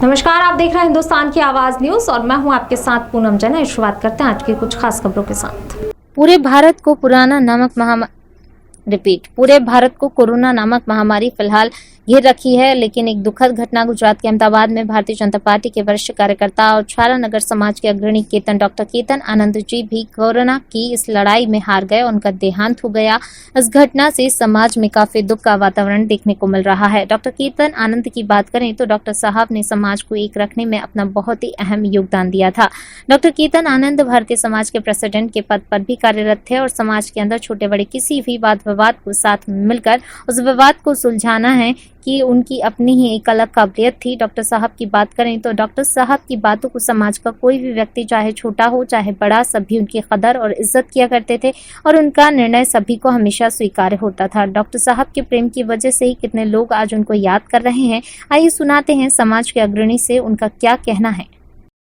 नमस्कार, आप देख रहे हैं हिंदुस्तान की आवाज न्यूज और मैं हूं आपके साथ पूनम जैन। शुरुआत करते हैं आज की कुछ खास खबरों के साथ। पूरे भारत को कोरोना नामक महामारी फिलहाल घेर रखी है, लेकिन एक दुखद घटना गुजरात के अहमदाबाद में भारतीय जनता पार्टी के वरिष्ठ कार्यकर्ता और छारा नगर समाज के अग्रणी डॉक्टर केतन आनंद जी भी कोरोना की इस लड़ाई में हार गए। उनका देहांत हो गया। इस घटना से समाज में काफी दुख का वातावरण देखने को मिल रहा है। डॉक्टर केतन आनंद की बात करें तो डॉक्टर साहब ने समाज को एक रखने में अपना बहुत ही अहम योगदान दिया था। डॉक्टर केतन आनंद भारतीय समाज के प्रेसिडेंट के पद पर भी कार्यरत थे और समाज के अंदर छोटे बड़े किसी भी वाद विवाद को साथ मिलकर उस विवाद को सुलझाना है कि उनकी अपनी ही एक अलग काबिलियत थी। डॉक्टर साहब की बात करें तो डॉक्टर साहब की बातों को समाज का कोई भी व्यक्ति, चाहे छोटा हो चाहे बड़ा, सभी उनकी कदर और इज्जत किया करते थे और उनका निर्णय सभी को हमेशा स्वीकार्य होता था। डॉक्टर साहब के प्रेम की वजह से ही कितने लोग आज उनको याद कर रहे हैं। आइए सुनाते हैं समाज के अग्रणी से उनका क्या कहना है।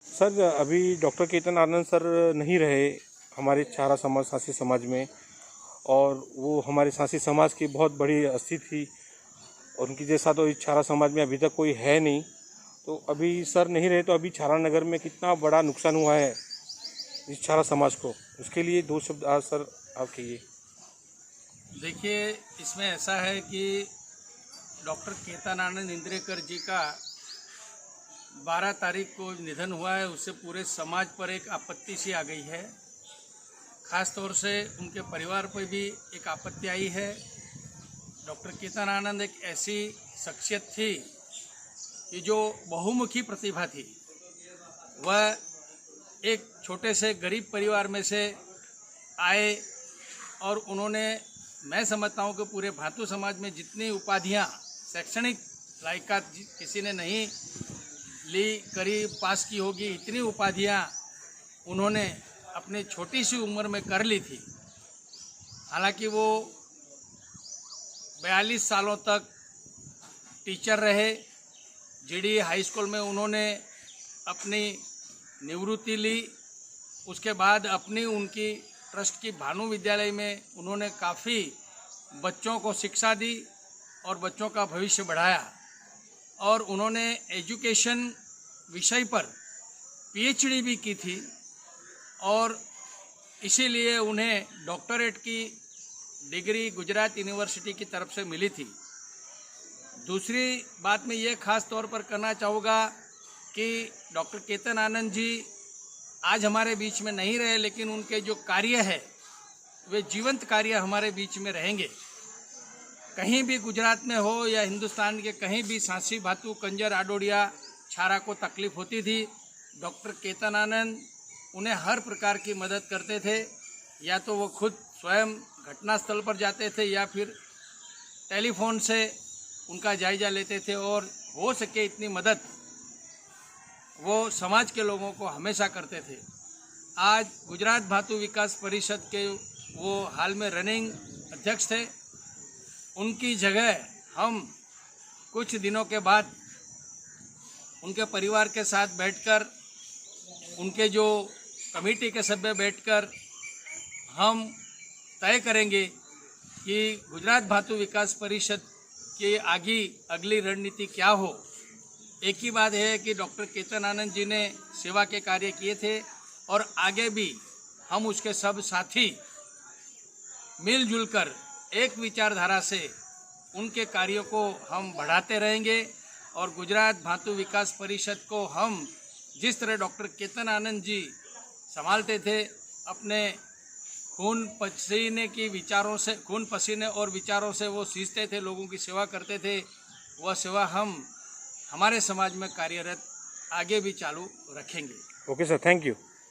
सर, अभी डॉक्टर केतन आनंद सर नहीं रहे हमारे छारा समाज, सांसी समाज में, और वो हमारे सांसी समाज की बहुत बड़ी हस्ती थी और उनकी जैसा तो इस छारा समाज में अभी तक कोई है नहीं। तो अभी सर नहीं रहे तो अभी छारा नगर में कितना बड़ा नुकसान हुआ है इस छारा समाज को, उसके लिए दो शब्द आज सर आप कहिए। देखिए, इसमें ऐसा है कि डॉक्टर केतन आनंद इंद्रेकर जी का 12 तारीख को निधन हुआ है। उससे पूरे समाज पर एक आपत्ति सी आ गई है। खास तौर से उनके परिवार पर भी एक आपत्ति आई है। डॉक्टर केतन आनंद एक ऐसी शख्सियत थी कि जो बहुमुखी प्रतिभा थी। वह एक छोटे से गरीब परिवार में से आए और उन्होंने, मैं समझता हूँ कि पूरे भातु समाज में जितनी उपाधियाँ शैक्षणिक लायकात किसी ने नहीं ली, करी, पास की होगी, इतनी उपाधियाँ उन्होंने अपनी छोटी सी उम्र में कर ली थी। हालांकि वो 42 सालों तक टीचर रहे। जीडी हाई स्कूल में उन्होंने अपनी निवृत्ति ली। उसके बाद उनकी ट्रस्ट की भानु विद्यालय में उन्होंने काफ़ी बच्चों को शिक्षा दी और बच्चों का भविष्य बढ़ाया। और उन्होंने एजुकेशन विषय पर पीएचडी भी की थी और इसीलिए उन्हें डॉक्टरेट की डिग्री गुजरात यूनिवर्सिटी की तरफ से मिली थी। दूसरी बात मैं ये खास तौर पर करना चाहूँगा कि डॉक्टर केतन आनंद जी आज हमारे बीच में नहीं रहे, लेकिन उनके जो कार्य है वे जीवंत कार्य हमारे बीच में रहेंगे। कहीं भी गुजरात में हो या हिंदुस्तान के कहीं भी सांसी, भातु, कंजर, आडोडिया, छारा को तकलीफ होती थी, डॉक्टर केतन आनंद उन्हें हर प्रकार की मदद करते थे। या तो वो खुद स्वयं घटनास्थल पर जाते थे या फिर टेलीफोन से उनका जायजा लेते थे और हो सके इतनी मदद वो समाज के लोगों को हमेशा करते थे। आज गुजरात भातु विकास परिषद के वो हाल में रनिंग अध्यक्ष थे। उनकी जगह हम कुछ दिनों के बाद उनके परिवार के साथ बैठकर, उनके जो कमेटी के सभ्य बैठकर हम तय करेंगे कि गुजरात भातु विकास परिषद की अगली रणनीति क्या हो। एक ही बात है कि डॉक्टर केतन आनंद जी ने सेवा के कार्य किए थे और आगे भी हम उसके सब साथी मिलजुल कर एक विचारधारा से उनके कार्यों को हम बढ़ाते रहेंगे। और गुजरात भातु विकास परिषद को हम जिस तरह डॉक्टर केतन आनंद जी संभालते थे, अपने खून पसीने और विचारों से वो सींचते थे, लोगों की सेवा करते थे, वह सेवा हम हमारे समाज में कार्यरत आगे भी चालू रखेंगे। Okay sir, thank you.